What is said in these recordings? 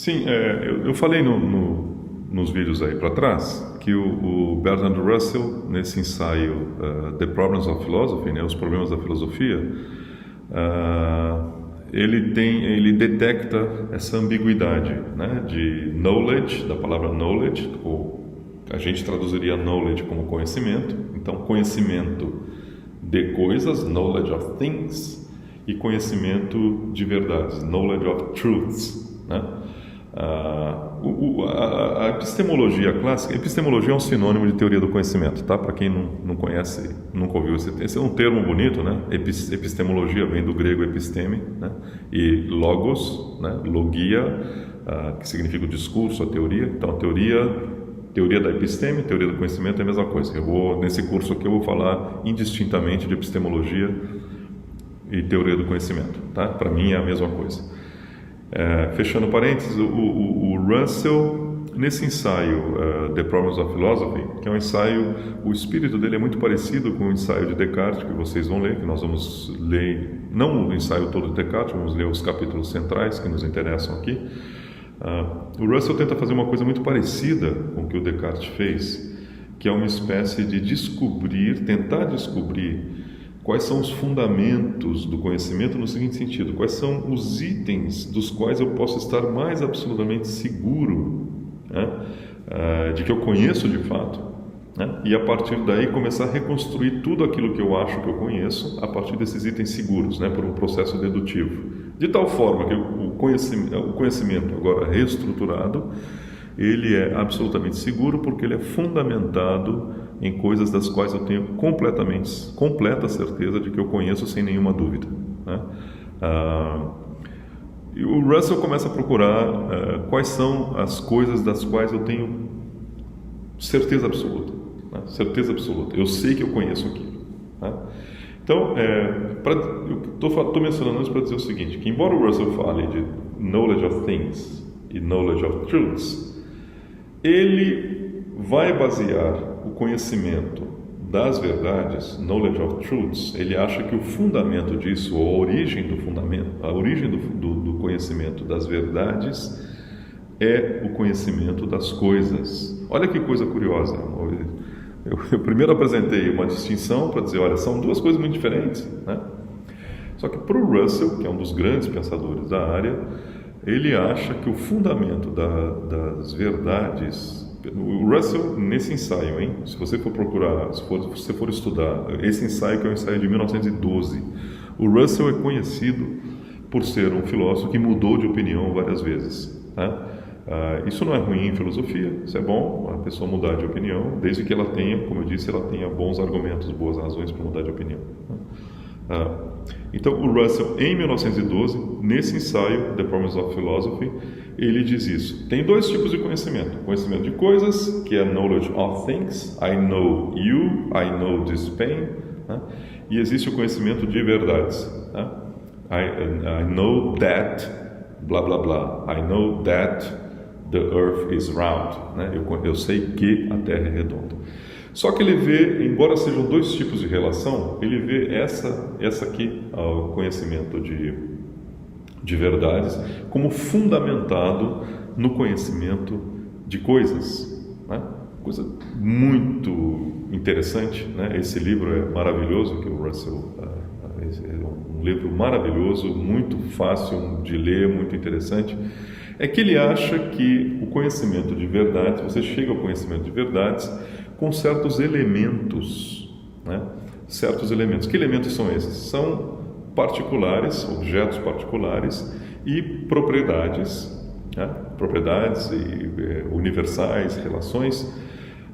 Sim, eu falei nos vídeos aí para trás que o Bertrand Russell, nesse ensaio The Problems of Philosophy, né, os problemas da filosofia, ele detecta essa ambiguidade, né, de knowledge, da palavra knowledge, ou a gente traduziria knowledge como conhecimento, então conhecimento de coisas, knowledge of things, e conhecimento de verdades, knowledge of truths, né? A epistemologia clássica, epistemologia é um sinônimo de teoria do conhecimento, tá? Para quem não conhece, nunca ouviu esse é um termo bonito, né? Epistemologia vem do grego episteme, né? E logos, né? Logia, que significa o discurso, a teoria. Então, a teoria da episteme, teoria do conhecimento é a mesma coisa. Nesse curso aqui eu vou falar indistintamente de epistemologia e teoria do conhecimento, tá? Para mim é a mesma coisa. Fechando parênteses, o Russell, nesse ensaio The Problems of Philosophy, que é um ensaio, o espírito dele é muito parecido com o ensaio de Descartes, que vocês vão ler, que nós vamos ler, não o ensaio todo de Descartes, vamos ler os capítulos centrais que nos interessam aqui. O Russell tenta fazer uma coisa muito parecida com o que o Descartes fez, que é uma espécie de tentar descobrir quais são os fundamentos do conhecimento no seguinte sentido: quais são os itens dos quais eu posso estar mais absolutamente seguro, né, de que eu conheço de fato, né, e a partir daí começar a reconstruir tudo aquilo que eu acho que eu conheço a partir desses itens seguros, né, por um processo dedutivo, de tal forma que o conhecimento agora reestruturado, ele é absolutamente seguro porque ele é fundamentado em coisas das quais eu tenho completa certeza de que eu conheço sem nenhuma dúvida, né? E o Russell começa a procurar quais são as coisas das quais eu tenho certeza absoluta, né? Certeza absoluta. Eu sei que eu conheço aquilo, né? Então, eu estou mencionando isso para dizer o seguinte, que embora o Russell fale de knowledge of things e knowledge of truths, ele vai basear o conhecimento das verdades, knowledge of truths, ele acha que o fundamento disso, ou a origem do conhecimento das verdades é o conhecimento das coisas. Olha que coisa curiosa. Eu primeiro apresentei uma distinção para dizer, olha, são duas coisas muito diferentes, né? Só que para o Russell, que é um dos grandes pensadores da área, ele acha que o fundamento das verdades... O Russell, nesse ensaio, se você for procurar, se você for estudar esse ensaio, que é um ensaio de 1912, o Russell é conhecido por ser um filósofo que mudou de opinião várias vezes, tá? Isso não é ruim em filosofia, isso é bom, a pessoa mudar de opinião, desde que ela tenha, como eu disse, ela tenha bons argumentos, boas razões para mudar de opinião. Então, o Russell, em 1912, nesse ensaio, The Problems of Philosophy, ele diz isso. Tem dois tipos de conhecimento. Conhecimento de coisas, que é knowledge of things. I know you, I know this pain. Né? E existe o conhecimento de verdades. Né? I know that, blá, blá, blá. I know that the earth is round. Né? Eu sei que a Terra é redonda. Só que ele vê, embora sejam dois tipos de relação, ele vê essa aqui, o conhecimento de verdades, como fundamentado no conhecimento de coisas, né? Coisa muito interessante, né? Esse livro é maravilhoso, que o Russell é um livro maravilhoso, muito fácil de ler, muito interessante. É que ele acha que o conhecimento de verdades, você chega ao conhecimento de verdades com certos elementos, né? Certos elementos. Que elementos são esses? São particulares, objetos particulares e propriedades, né? Propriedades universais, relações,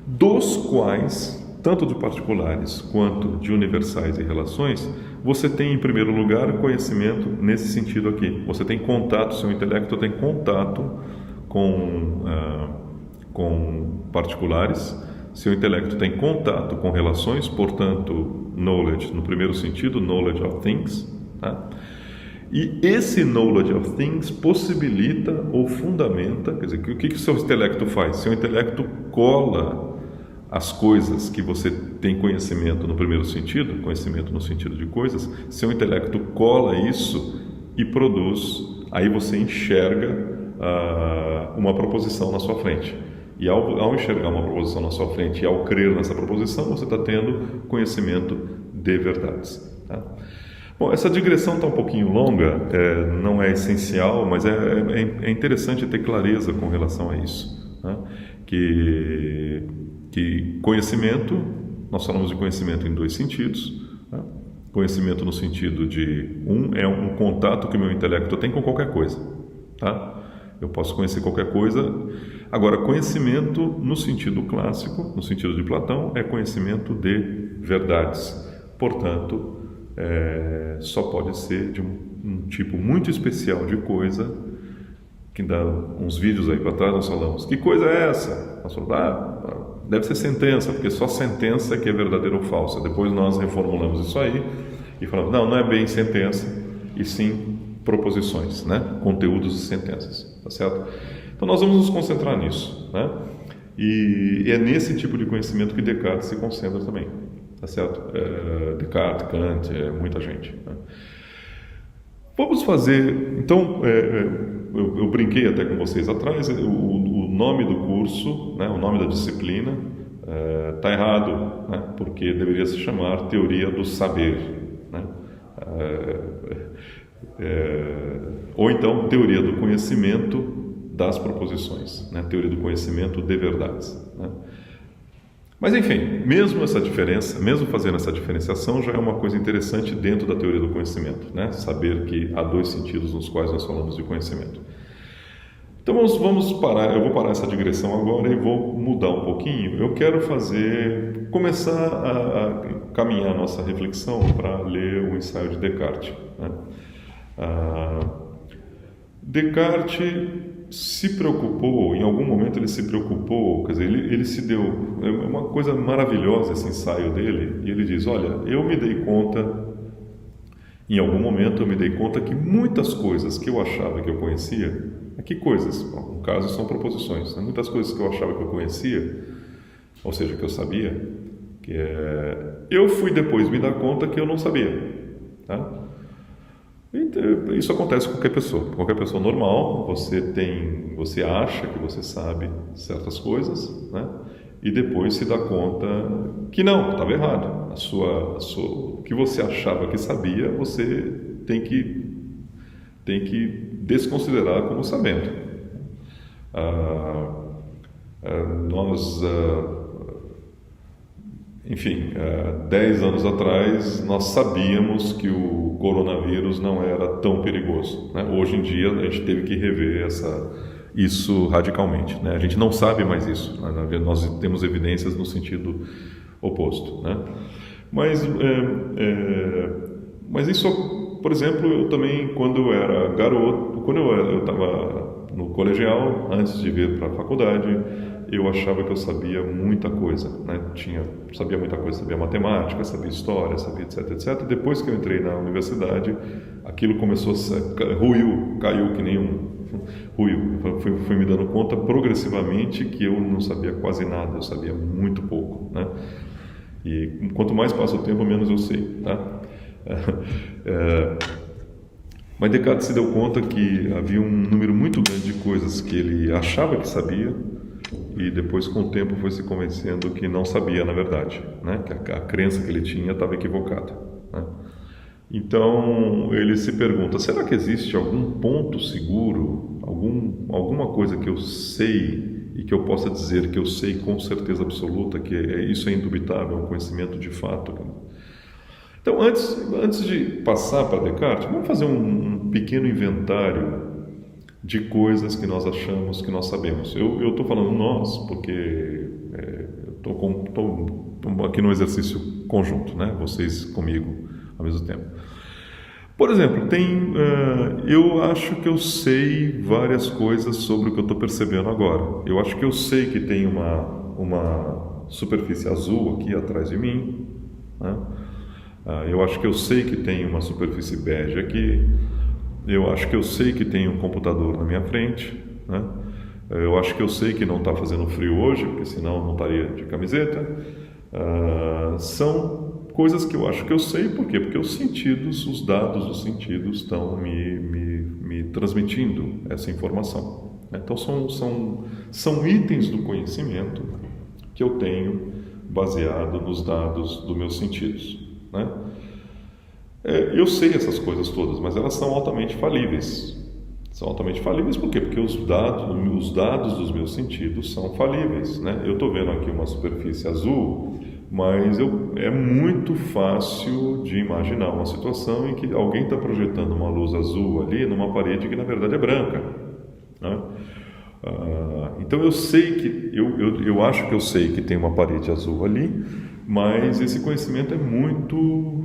dos quais, tanto de particulares quanto de universais e relações, você tem, em primeiro lugar, conhecimento nesse sentido aqui. Você tem contato, seu intelecto tem contato com particulares, seu intelecto tem contato com relações, portanto, knowledge, no primeiro sentido, knowledge of things, tá? E esse knowledge of things possibilita ou fundamenta, quer dizer, o que o seu intelecto faz? Seu intelecto cola as coisas que você tem conhecimento no primeiro sentido, conhecimento no sentido de coisas, seu intelecto cola isso e produz, aí você enxerga uma proposição na sua frente. E ao enxergar uma proposição na sua frente e ao crer nessa proposição, você está tendo conhecimento de verdades. Tá? Bom, essa digressão está um pouquinho longa, não é essencial, mas é interessante ter clareza com relação a isso. Tá? Que conhecimento, nós falamos de conhecimento em dois sentidos. Tá? Conhecimento no sentido de, é um contato que o meu intelecto tem com qualquer coisa. Tá? Eu posso conhecer qualquer coisa. Agora, conhecimento no sentido clássico, no sentido de Platão, é conhecimento de verdades. Portanto, só pode ser de um tipo muito especial de coisa, que dá uns vídeos aí para trás, nós falamos, que coisa é essa? Nós falamos, deve ser sentença, porque só sentença é que é verdadeira ou falsa. Depois nós reformulamos isso aí e falamos, não é bem sentença, e sim proposições, né? Conteúdos de sentenças, tá certo? Então nós vamos nos concentrar nisso, né? E é nesse tipo de conhecimento que Descartes se concentra também, tá certo? Descartes, Kant, muita gente, né? Vamos fazer, então, eu brinquei até com vocês atrás, o nome do curso, né, o nome da disciplina, está errado, né, porque deveria se chamar Teoria do Saber, né, ou então Teoria do Conhecimento das Proposições, né, Teoria do Conhecimento de Verdades, né. Mas enfim, mesmo essa diferença, mesmo fazendo essa diferenciação, já é uma coisa interessante dentro da teoria do conhecimento, né? Saber que há dois sentidos nos quais nós falamos de conhecimento. Então vamos parar, eu vou parar essa digressão agora e vou mudar um pouquinho. Eu quero começar a caminhar a nossa reflexão para ler o ensaio de Descartes, né? Descartes se preocupou, em algum momento ele se preocupou, quer dizer, ele se deu, é uma coisa maravilhosa esse ensaio dele, e ele diz, olha, eu me dei conta, em algum momento eu me dei conta que muitas coisas que eu achava que eu conhecia, que coisas? Bom, no caso são proposições, né? Muitas coisas que eu achava que eu conhecia, ou seja, que eu sabia, eu fui depois me dar conta que eu não sabia, tá? Isso acontece com qualquer pessoa normal. Você acha que você sabe certas coisas, né? E depois se dá conta que não, estava errado. O que você achava que sabia, você tem que desconsiderar como sabendo. Enfim, 10 anos atrás nós sabíamos que o coronavírus não era tão perigoso, né? Hoje em dia a gente teve que rever isso radicalmente, né? A gente não sabe mais isso, né? Nós temos evidências no sentido oposto, né? Mas isso, por exemplo, eu também, quando eu era garoto, quando eu estava no colegial, antes de vir para a faculdade, eu achava que eu sabia muita coisa, né? Sabia muita coisa, sabia matemática, sabia história, sabia etc, etc. Depois que eu entrei na universidade, aquilo começou caiu que nem ruiu. Fui me dando conta progressivamente que eu não sabia quase nada, eu sabia muito pouco, né? E quanto mais passa o tempo, menos eu sei, tá? Mas Descartes se deu conta que havia um número muito grande de coisas que ele achava que sabia, e depois, com o tempo, foi se convencendo que não sabia, na verdade, né? Que a crença que ele tinha estava equivocada, né? Então, ele se pergunta, será que existe algum ponto seguro, alguma coisa que eu sei e que eu possa dizer que eu sei com certeza absoluta, que isso é indubitável, é um conhecimento de fato? Então, antes de passar para Descartes, vamos fazer um pequeno inventário de coisas que nós achamos que nós sabemos. Eu estou falando nós, porque estou aqui no exercício conjunto, né? Vocês comigo ao mesmo tempo. Por exemplo, eu acho que eu sei várias coisas sobre o que eu estou percebendo agora. Eu acho que eu sei que tem uma superfície azul aqui atrás de mim, né? Eu acho que eu sei que tem uma superfície bege aqui. Eu acho que eu sei que tem um computador na minha frente, né? Eu acho que eu sei que não está fazendo frio hoje, porque senão não estaria de camiseta. São coisas que eu acho que eu sei, por quê? Porque os sentidos, os dados dos sentidos estão me transmitindo essa informação. Então são itens do conhecimento que eu tenho baseado nos dados dos meus sentidos, né? Eu sei essas coisas todas, mas elas são altamente falíveis. São altamente falíveis por quê? Porque os dados dos meus sentidos são falíveis, né? Eu estou vendo aqui uma superfície azul, mas é muito fácil de imaginar uma situação em que alguém está projetando uma luz azul ali numa parede que na verdade é branca, né? Então eu sei que eu acho que eu sei que tem uma parede azul ali, mas esse conhecimento é muito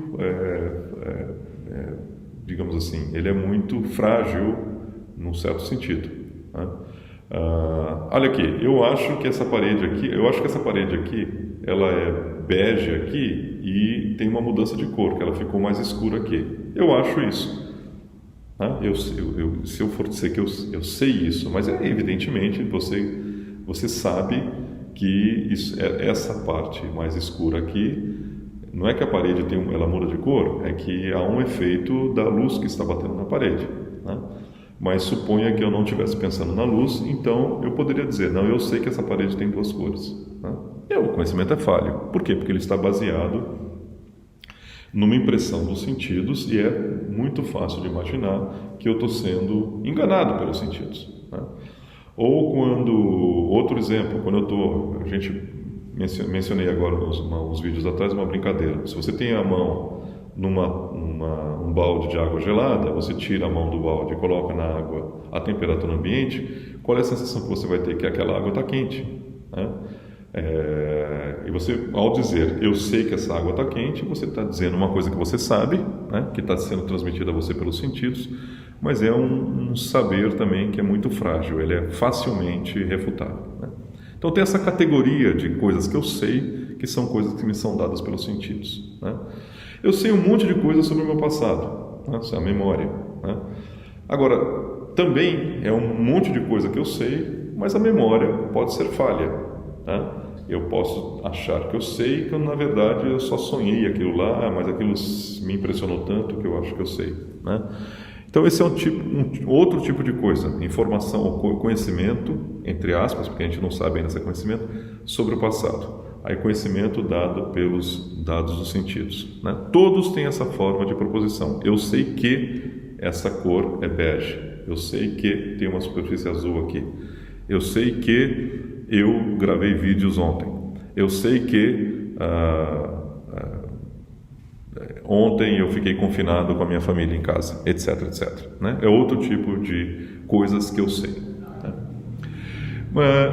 digamos assim, ele é muito frágil num certo sentido, né? Olha aqui, eu acho que essa parede aqui, ela é bege aqui e tem uma mudança de cor, que ela ficou mais escura aqui. Eu acho isso. Se eu for dizer que eu sei isso, mas evidentemente você sabe que essa parte mais escura aqui, não é que a parede ela muda de cor, é que há um efeito da luz que está batendo na parede, né? Mas suponha que eu não estivesse pensando na luz, então eu poderia dizer, não, eu sei que essa parede tem duas cores, né? O conhecimento é falho. Por quê? Porque ele está baseado numa impressão dos sentidos e é muito fácil de imaginar que eu estou sendo enganado pelos sentidos, né? Ou outro exemplo, a gente mencionei agora uns vídeos atrás uma brincadeira. Se você tem a mão um balde de água gelada, você tira a mão do balde e coloca na água a temperatura ambiente, qual é a sensação que você vai ter? Que aquela água está quente, né? E você, ao dizer eu sei que essa água está quente, você está dizendo uma coisa que você sabe, né? Que está sendo transmitida a você pelos sentidos, mas é um saber também que é muito frágil, ele é facilmente refutável, né? Então tem essa categoria de coisas que eu sei, que são coisas que me são dadas pelos sentidos, né? Eu sei um monte de coisas sobre o meu passado, né? Essa é a memória, né? Agora, também é um monte de coisa que eu sei, mas a memória pode ser falha, né? Eu posso achar que eu sei, que na verdade eu só sonhei aquilo lá, mas aquilo me impressionou tanto que eu acho que eu sei, né? Então esse é outro tipo de coisa, informação ou conhecimento, entre aspas, porque a gente não sabe ainda se é conhecimento, sobre o passado. Aí conhecimento dado pelos dados dos sentidos, né? Todos têm essa forma de proposição. Eu sei que essa cor é bege. Eu sei que tem uma superfície azul aqui. Eu sei que eu gravei vídeos ontem. Eu sei que ontem eu fiquei confinado com a minha família em casa, etc, etc, né? É outro tipo de coisas que eu sei, né?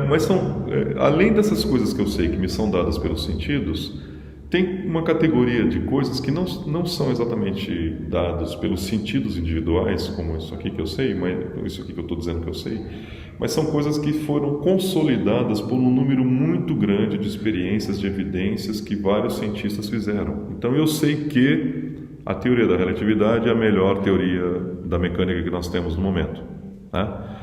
Mas além dessas coisas que eu sei que me são dadas pelos sentidos, tem uma categoria de coisas que não são exatamente dadas pelos sentidos individuais, como isso aqui que eu sei, isso aqui que eu estou dizendo que eu sei, mas são coisas que foram consolidadas por um número muito grande de experiências, de evidências que vários cientistas fizeram. Então eu sei que a teoria da relatividade é a melhor teoria da mecânica que nós temos no momento, né?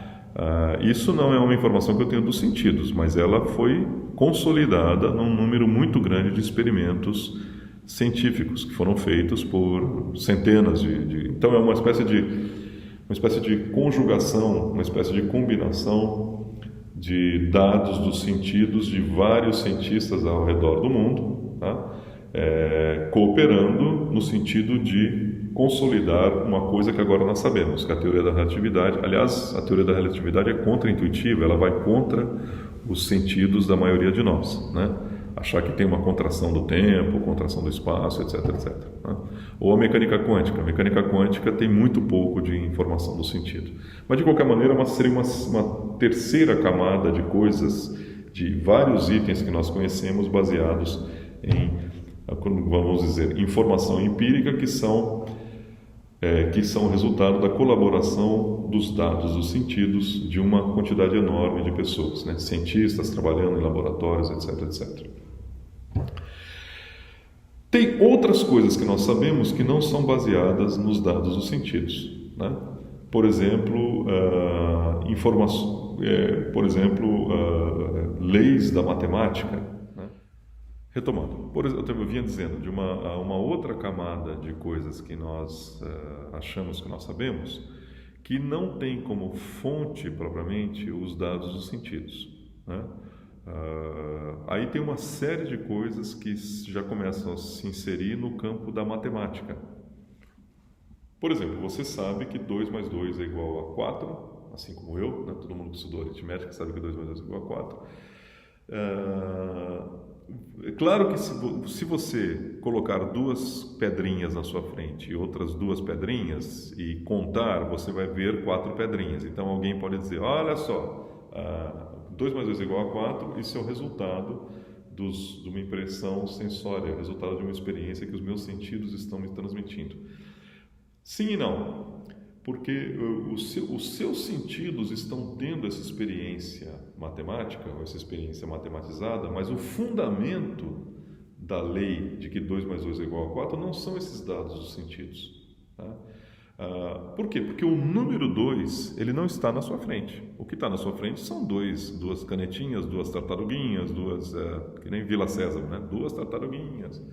Isso não é uma informação que eu tenho dos sentidos, mas ela foi consolidada num número muito grande de experimentos científicos que foram feitos por centenas Então é uma espécie de conjugação, uma espécie de combinação de dados dos sentidos de vários cientistas ao redor do mundo, tá? Cooperando no sentido de consolidar uma coisa que agora nós sabemos, que é a teoria da relatividade. Aliás, a teoria da relatividade é contra-intuitiva, ela vai contra os sentidos da maioria de nós, né? Achar que tem uma contração do tempo, contração do espaço, etc, etc, né? Ou a mecânica quântica. A mecânica quântica tem muito pouco de informação do sentido. Mas, de qualquer maneira, seria uma terceira camada de coisas, de vários itens que nós conhecemos baseados em, vamos dizer, informação empírica que são resultado da colaboração dos dados dos sentidos de uma quantidade enorme de pessoas, né? Cientistas trabalhando em laboratórios, etc, etc. Tem outras coisas que nós sabemos que não são baseadas nos dados dos sentidos, né? Por exemplo, leis da matemática, né? Retomando, por exemplo, eu vinha dizendo de uma outra camada de coisas que nós achamos que nós sabemos, que não tem como fonte propriamente os dados dos sentidos, né? Aí tem uma série de coisas que já começam a se inserir no campo da matemática. Por exemplo, você sabe que 2 mais 2 é igual a 4, assim como eu, né? Todo mundo que estudou aritmética sabe que 2 mais 2 é igual a 4. É claro que se você colocar 2 pedrinhas na sua frente e outras 2 pedrinhas e contar, você vai ver 4 pedrinhas. Então alguém pode dizer, olha só, 2 mais 2 é igual a 4, isso é o resultado de uma impressão sensória, o resultado de uma experiência que os meus sentidos estão me transmitindo. Sim e não, porque os seus sentidos estão tendo essa experiência matemática, ou essa experiência matematizada, mas o fundamento da lei de que 2 mais 2 é igual a 4 não são esses dados dos sentidos. Tá? Por quê? Porque o número 2 ele não está na sua frente. O que está na sua frente são 2 canetinhas, 2 tartaruguinhas, que nem Vila César, né? 2 tartaruguinhas.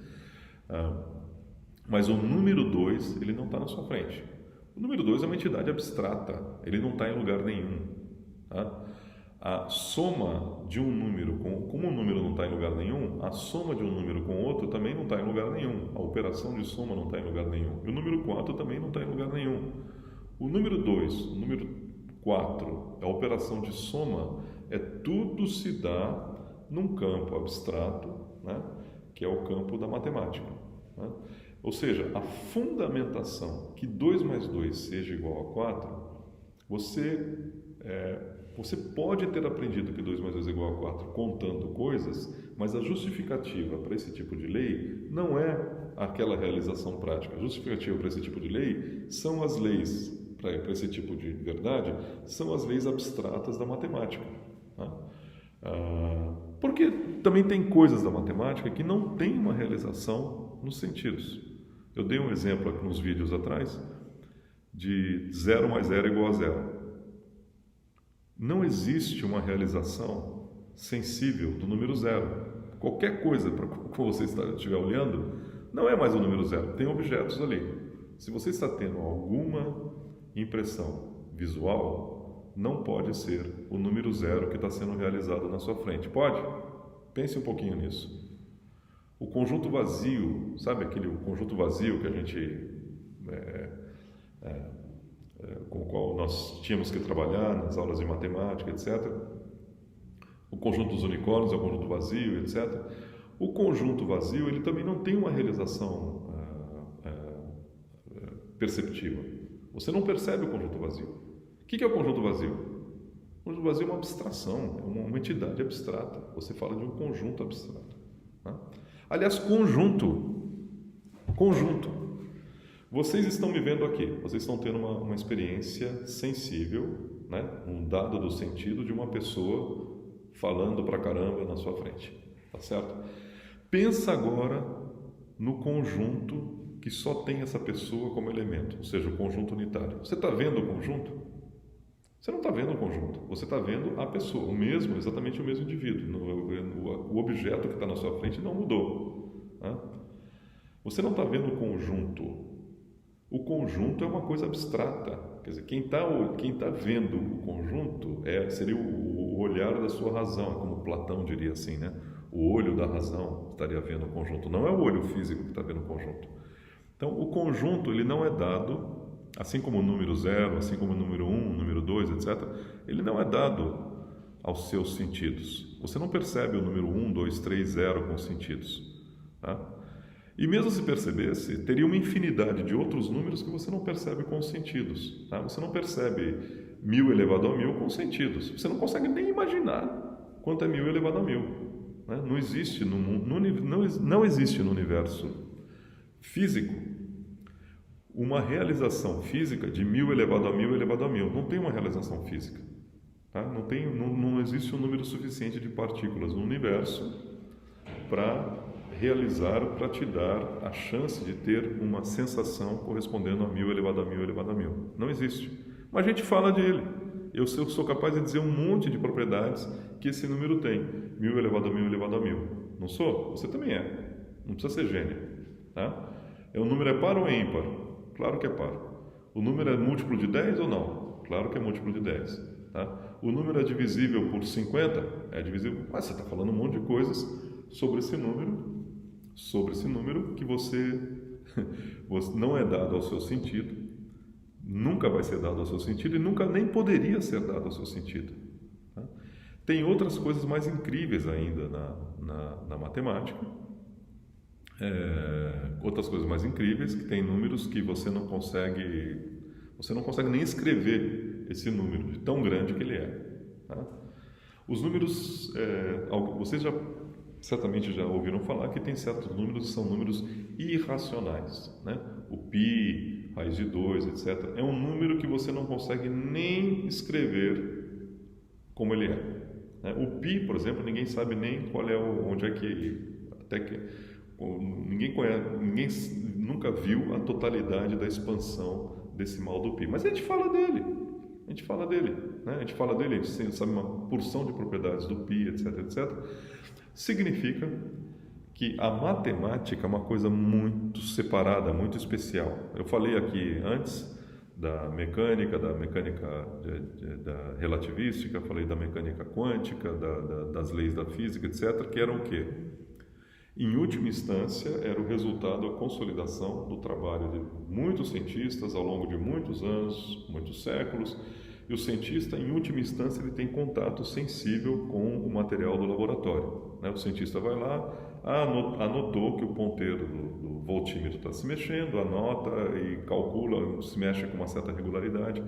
Mas o número 2 ele não está na sua frente. O número 2 é uma entidade abstrata, ele não está em lugar nenhum. Tá? A soma de um número, como um número não está em lugar nenhum, a soma de um número com outro também não está em lugar nenhum. A operação de soma não está em lugar nenhum. E o número 4 também não está em lugar nenhum. O número 2, o número 4, a operação de soma, tudo se dá num campo abstrato, né? Que é o campo da matemática. Né? Ou seja, a fundamentação que 2 mais 2 seja igual a 4, você pode ter aprendido que 2 mais 2 é igual a 4 contando coisas, mas a justificativa para esse tipo de lei não é aquela realização prática. A justificativa para esse tipo de lei são as leis, para esse tipo de verdade, são as leis abstratas da matemática. Tá? Porque também tem coisas da matemática que não têm uma realização nos sentidos. Eu dei um exemplo aqui nos vídeos atrás de 0 mais 0 igual a 0. Não existe uma realização sensível do número 0. Qualquer coisa que você estiver olhando não é mais o número 0. Tem objetos ali. Se você está tendo alguma impressão visual, não pode ser o número 0 que está sendo realizado na sua frente. Pode? Pense um pouquinho nisso. O conjunto vazio, sabe aquele conjunto vazio que a gente com o qual nós tínhamos que trabalhar nas aulas de matemática, etc. O conjunto dos unicórnios é o conjunto vazio, etc. O conjunto vazio ele também não tem uma realização perceptiva. Você não percebe o conjunto vazio. O que é o conjunto vazio? O conjunto vazio é uma abstração, é uma entidade abstrata. Você fala de um conjunto abstrato. Tá? Aliás, conjunto. Vocês estão me vendo aqui, vocês estão tendo uma experiência sensível, né? Um dado do sentido de uma pessoa falando pra caramba na sua frente, tá certo? Pensa agora no conjunto que só tem essa pessoa como elemento, ou seja, o conjunto unitário. Você está vendo o conjunto? Você não está vendo o conjunto, você está vendo a pessoa, exatamente o mesmo indivíduo. O objeto que está na sua frente não mudou. Né? Você não está vendo o conjunto. O conjunto é uma coisa abstrata. Quer dizer, quem tá vendo o conjunto seria o olhar da sua razão, como Platão diria assim, né? O olho da razão estaria vendo o conjunto. Não é o olho físico que está vendo o conjunto. Então, o conjunto ele não é dado... Assim como o número 0, assim como o número 1, o número 2, etc., ele não é dado aos seus sentidos. Você não percebe o número 1, 2, 3, 0 com os sentidos. Tá? E mesmo se percebesse, teria uma infinidade de outros números que você não percebe com os sentidos. Tá? Você não percebe 1000 elevado a 1000 com os sentidos. Você não consegue nem imaginar quanto é 1000 elevado a 1000. Né? Não existe no mundo, não existe no universo físico uma realização física de 1000 elevado a 1000 elevado a 1000. Não tem uma realização física. Tá? Não existe um número suficiente de partículas no universo para te dar a chance de ter uma sensação correspondendo a 1000 elevado a 1000 elevado a 1000. Não existe. Mas a gente fala dele. Eu sou capaz de dizer um monte de propriedades que esse número tem. 1000 elevado a 1000 elevado a 1000. Não sou? Você também é. Não precisa ser gênio. Tá? O número é par ou é ímpar? Claro que é par. O número é múltiplo de 10 ou não? Claro que é múltiplo de 10. Tá? O número é divisível por 50? É divisível. Mas você está falando um monte de coisas sobre esse número que você não é dado ao seu sentido, nunca vai ser dado ao seu sentido e nunca nem poderia ser dado ao seu sentido. Tá? Tem outras coisas mais incríveis ainda na matemática. Outras coisas mais incríveis, que tem números que você não consegue nem escrever esse número, de tão grande que ele é. Tá? Os números, vocês certamente já ouviram falar que tem certos números que são números irracionais. Né? O π, raiz de 2, etc. É um número que você não consegue nem escrever como ele é. Né? O π, por exemplo, ninguém sabe nem onde é que... Até que ninguém nunca viu a totalidade da expansão decimal do π. Mas a gente fala dele. Né? A gente sabe uma porção de propriedades do π, etc, etc. Significa que a matemática é uma coisa muito separada, muito especial. Eu falei aqui antes da mecânica da relativística, falei da mecânica quântica, das leis da física, etc., que eram o quê? Em última instância, era o resultado, a consolidação do trabalho de muitos cientistas ao longo de muitos anos, muitos séculos. E o cientista, em última instância, ele tem contato sensível com o material do laboratório. Né? O cientista vai lá, anotou que o ponteiro do voltímetro está se mexendo, anota e calcula, se mexe com uma certa regularidade.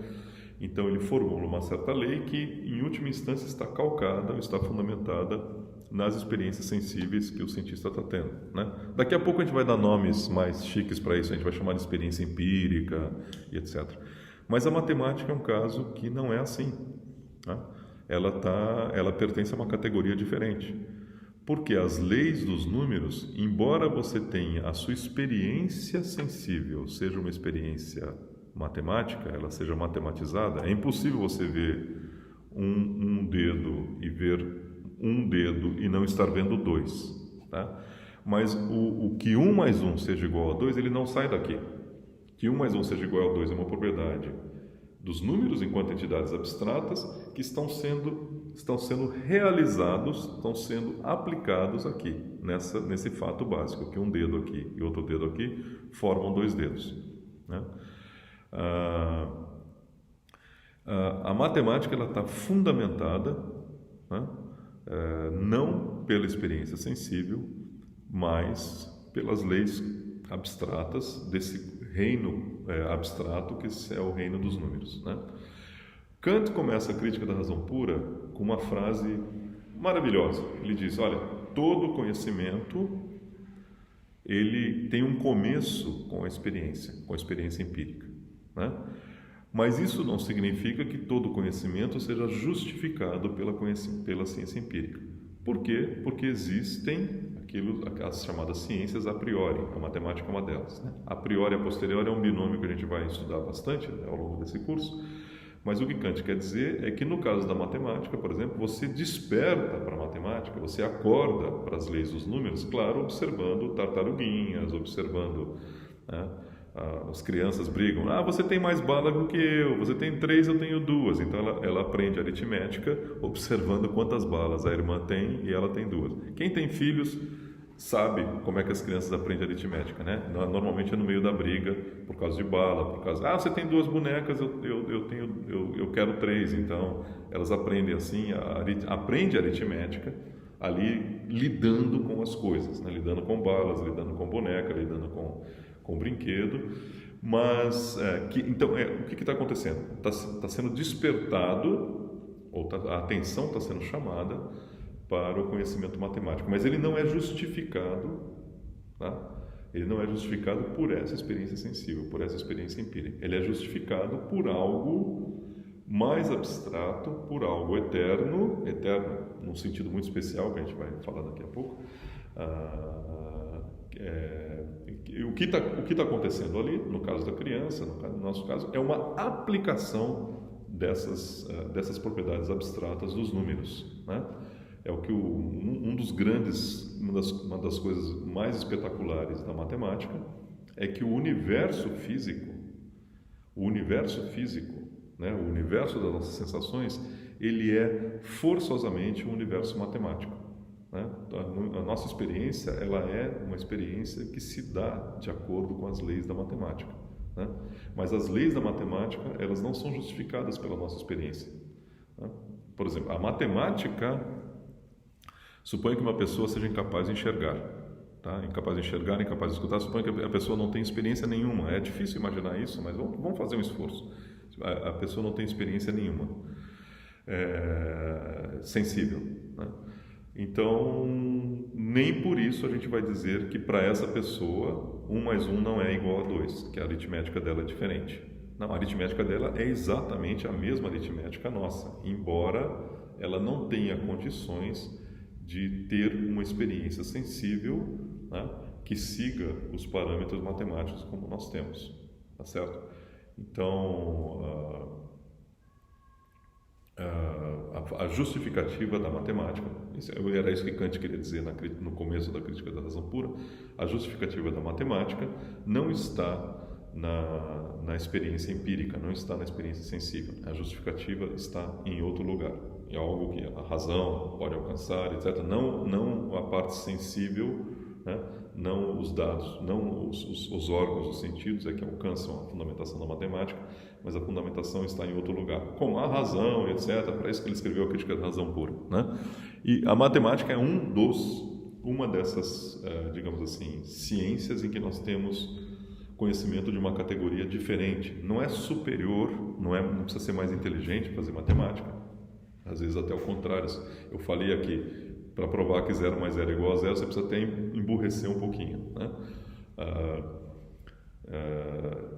Então, ele formula uma certa lei que, em última instância, está calcada, está fundamentada nas experiências sensíveis que o cientista está tendo. Né? Daqui a pouco a gente vai dar nomes mais chiques para isso, a gente vai chamar de experiência empírica e etc. Mas a matemática é um caso que não é assim. Né? Ela pertence a uma categoria diferente. Porque as leis dos números, embora você tenha a sua experiência sensível, seja uma experiência matemática, ela seja matematizada, é impossível você ver um dedo e ver um dedo e não estar vendo dois. Tá? Mas o que 1 mais 1 seja igual a 2, ele não sai daqui. Que 1 mais 1 seja igual a 2 é uma propriedade dos números enquanto entidades abstratas que estão sendo realizados, estão sendo aplicados aqui, nesse fato básico, que um dedo aqui e outro dedo aqui formam 2 dedos. Né? A matemática está fundamentada, né? Não pela experiência sensível, mas pelas leis abstratas desse reino abstrato que é o reino dos números. Né? Kant começa a crítica da razão pura com uma frase maravilhosa. Ele diz, olha, todo conhecimento ele tem um começo com a experiência empírica. Né? Mas isso não significa que todo conhecimento seja justificado pela ciência empírica. Por quê? Porque existem as chamadas ciências a priori. A matemática é uma delas. Né? A priori e a posteriori é um binômio que a gente vai estudar bastante, né, ao longo desse curso. Mas o que Kant quer dizer é que no caso da matemática, por exemplo, você desperta para a matemática, você acorda para as leis dos números, claro, observando tartaruguinhas, observando... Né, as crianças brigam, você tem mais bala do que eu, você tem 3, eu tenho 2. Então ela aprende aritmética observando quantas balas a irmã tem e ela tem 2. Quem tem filhos sabe como é que as crianças aprendem aritmética, né? Normalmente é no meio da briga, por causa de bala, por causa, você tem 2 bonecas, eu quero 3. Então elas aprendem assim, aprende aritmética ali lidando com as coisas, né? Lidando com balas, lidando com boneca, lidando com brinquedo. Mas então o que está acontecendo? Está sendo despertado, ou a atenção está sendo chamada para o conhecimento matemático, mas ele não é justificado, tá? Ele não é justificado por essa experiência sensível, por essa experiência empírica. Ele é justificado por algo mais abstrato, por algo eterno num sentido muito especial que a gente vai falar daqui a pouco. O que está acontecendo ali, no caso da criança, no nosso caso, é uma aplicação dessas propriedades abstratas dos números. Né? é o que uma das coisas mais espetaculares da matemática é que o universo físico, né, o universo das nossas sensações, ele é forçosamente um universo matemático, né? A nossa experiência, ela é uma experiência que se dá de acordo com as leis da matemática, né? Mas as leis da matemática, elas não são justificadas pela nossa experiência, né? Por exemplo, a matemática supõe que uma pessoa seja incapaz de enxergar, tá? Incapaz de enxergar, incapaz de escutar, supõe que a pessoa não tem experiência nenhuma. É difícil imaginar isso, mas vamos fazer um esforço. A pessoa não tem experiência nenhuma sensível, né? Então, nem por isso a gente vai dizer que para essa pessoa 1 mais 1 não é igual a 2, que a aritmética dela é diferente. Não, a aritmética dela é exatamente a mesma aritmética nossa, embora ela não tenha condições de ter uma experiência sensível, né, que siga os parâmetros matemáticos como nós temos, tá certo? Então, a justificativa da matemática, era isso que Kant queria dizer no começo da crítica da razão pura, a justificativa da matemática não está na experiência empírica, não está na experiência sensível. A justificativa está em outro lugar, em algo que a razão pode alcançar, etc. Não a parte sensível, né? Não os dados, não os órgãos, os sentidos é que alcançam a fundamentação da matemática, mas a fundamentação está em outro lugar, como a razão, etc. Para isso que ele escreveu a crítica da razão pura, né? E a matemática é uma dessas, digamos assim, ciências em que nós temos conhecimento de uma categoria diferente. Não é superior, não precisa ser mais inteligente para fazer matemática. Às vezes até o contrário. Eu falei aqui, para provar que 0 mais 0 é igual a 0, você precisa até emburrecer um pouquinho, né?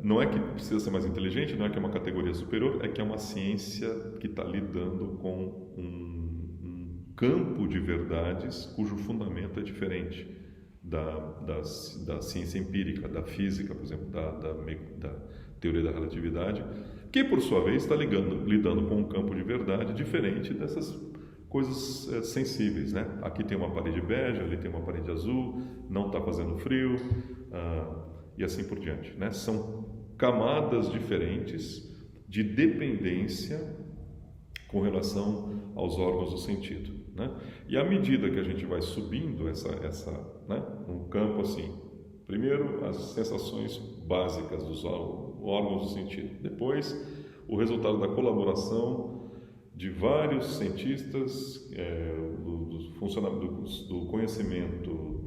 Não é que precisa ser mais inteligente, não é que é uma categoria superior, é que é uma ciência que está lidando com um campo de verdades cujo fundamento é diferente da ciência empírica, da física, por exemplo, da teoria da relatividade, que por sua vez está lidando com um campo de verdade diferente dessas coisas sensíveis, né? Aqui tem uma parede bege, ali tem uma parede azul, não está fazendo frio, e assim por diante, né? São camadas diferentes de dependência com relação aos órgãos do sentido, né? E à medida que a gente vai subindo né, um campo assim, primeiro as sensações básicas dos órgãos do sentido, depois o resultado da colaboração de vários cientistas, do conhecimento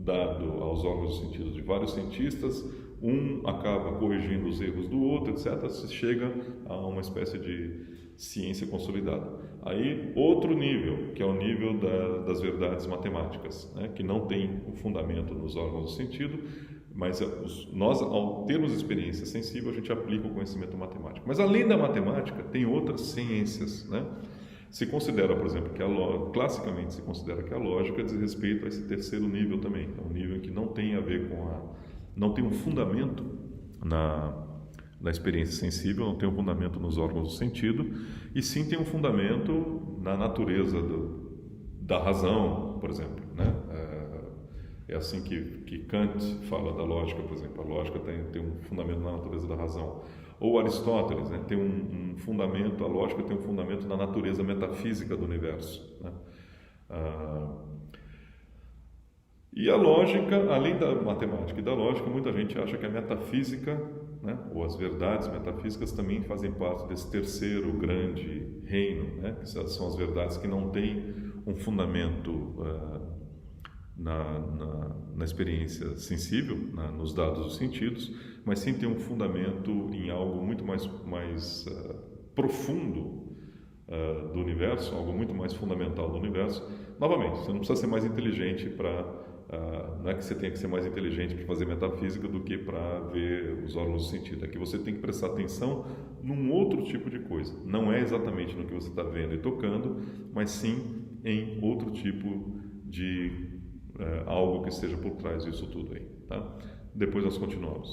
dado aos órgãos do sentido de vários cientistas, um acaba corrigindo os erros do outro, etc. Se chega a uma espécie de ciência consolidada. Aí, outro nível, que é o nível das verdades matemáticas, né, que não tem um fundamento nos órgãos do sentido, mas nós, ao termos experiência sensível, a gente aplica o conhecimento matemático. Mas, além da matemática, tem outras ciências, né? Se considera, por exemplo, classicamente se considera que a lógica diz respeito a esse terceiro nível também. É um nível que não tem a ver não tem um fundamento na experiência sensível, não tem um fundamento nos órgãos do sentido, e sim tem um fundamento na natureza da razão, por exemplo, né? É assim que Kant fala da lógica, por exemplo. A lógica tem um fundamento na natureza da razão. Ou Aristóteles, né, tem um fundamento, a lógica tem um fundamento na natureza metafísica do universo, né? E a lógica, além da matemática e da lógica, muita gente acha que a metafísica, né, ou as verdades metafísicas também fazem parte desse terceiro grande reino, né, que são as verdades que não têm um fundamento na experiência sensível, nos dados dos sentidos, mas sim tem um fundamento em algo muito mais profundo do universo, algo muito mais fundamental do universo. Novamente, você não precisa ser mais inteligente não é que você tenha que ser mais inteligente para fazer metafísica do que para ver os órgãos do sentido. É que você tem que prestar atenção num outro tipo de coisa. Não é exatamente no que você está vendo e tocando, mas sim em outro tipo de algo que esteja por trás disso tudo aí, tá? Depois nós continuamos.